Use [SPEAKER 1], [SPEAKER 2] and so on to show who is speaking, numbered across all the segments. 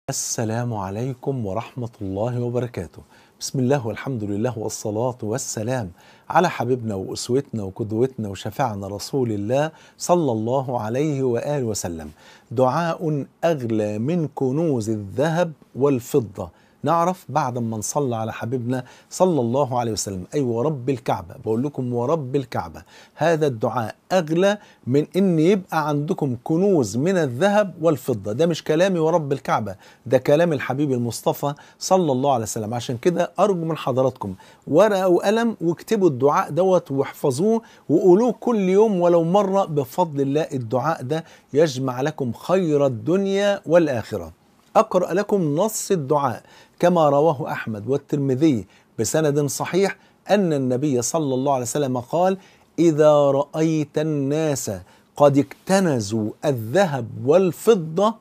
[SPEAKER 1] السلام عليكم ورحمة الله وبركاته. بسم الله والحمد لله والصلاة والسلام على حبيبنا وأسوتنا وقدوتنا وشفيعنا رسول الله صلى الله عليه وآله وسلم. دعاء أغلى من كنوز الذهب والفضة. نعرف بعد ما نصلي على حبيبنا صلى الله عليه وسلم، أي ورب الكعبة، بقول لكم ورب الكعبة، هذا الدعاء أغلى من إن يبقى عندكم كنوز من الذهب والفضة. ده مش كلامي ورب الكعبة، ده كلام الحبيب المصطفى صلى الله عليه وسلم. عشان كده أرجو من حضراتكم ورقة وقلم واكتبوا الدعاء دوت واحفظوه وقولوه كل يوم ولو مرة، بفضل الله الدعاء ده يجمع لكم خير الدنيا والآخرة. أقرأ لكم نص الدعاء كما رواه أحمد والترمذي بسند صحيح أن النبي صلى الله عليه وسلم قال: إذا رأيت الناس قد اكتنزوا الذهب والفضة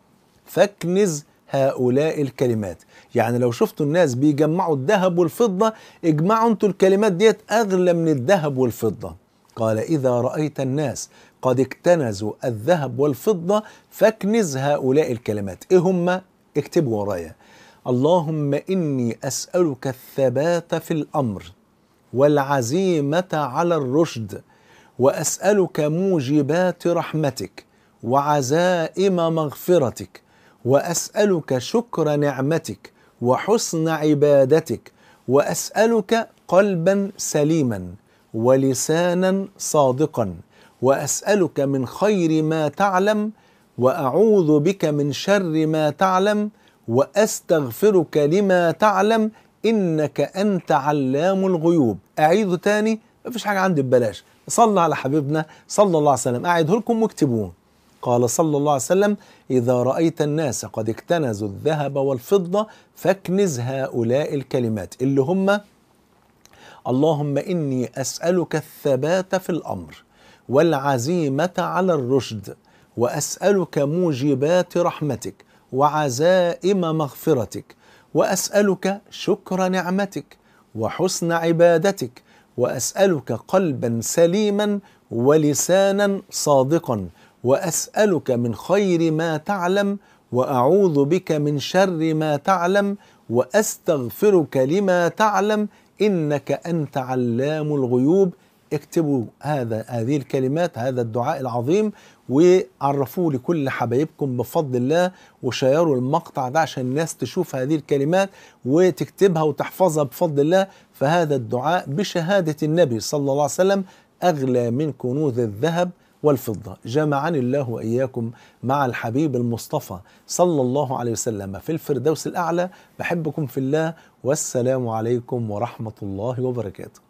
[SPEAKER 1] فاكنز هؤلاء الكلمات. يعني لو شفتوا الناس بيجمعوا الذهب والفضة، اجمعوا انتوا الكلمات ديت أغلى من الذهب والفضة. قال: إذا رأيت الناس قد اكتنزوا الذهب والفضة فاكنز هؤلاء الكلمات. إيه هم؟ اكتبوا ورايا: اللهم إني أسألك الثبات في الأمر والعزيمة على الرشد، وأسألك موجبات رحمتك وعزائم مغفرتك، وأسألك شكر نعمتك وحسن عبادتك، وأسألك قلبا سليما ولسانا صادقا، وأسألك من خير ما تعلم، وأعوذ بك من شر ما تعلم، وأستغفرك لما تعلم، إنك أنت علام الغيوب. أعيده تاني، مفيش حاجة عندي ببلاش. صلى على حبيبنا صلى الله عليه وسلم. أعيده لكم واكتبوه. قال صلى الله عليه وسلم: إذا رأيت الناس قد اكتنزوا الذهب والفضة فاكنز هؤلاء الكلمات اللي هم: اللهم إني أسألك الثبات في الأمر والعزيمة على الرشد، وأسألك موجبات رحمتك وعزائم مغفرتك، وأسألك شكر نعمتك وحسن عبادتك، وأسألك قلبا سليما ولسانا صادقا، وأسألك من خير ما تعلم، وأعوذ بك من شر ما تعلم، وأستغفرك لما تعلم، إنك أنت علام الغيوب. اكتبوا هذه الكلمات، هذا الدعاء العظيم، وعرفوه لكل حبايبكم بفضل الله، وشيروا المقطع ده عشان الناس تشوف هذه الكلمات وتكتبها وتحفظها بفضل الله. فهذا الدعاء بشهادة النبي صلى الله عليه وسلم أغلى من كنوز الذهب والفضة. جمعني الله وإياكم مع الحبيب المصطفى صلى الله عليه وسلم في الفردوس الأعلى. بحبكم في الله، والسلام عليكم ورحمة الله وبركاته.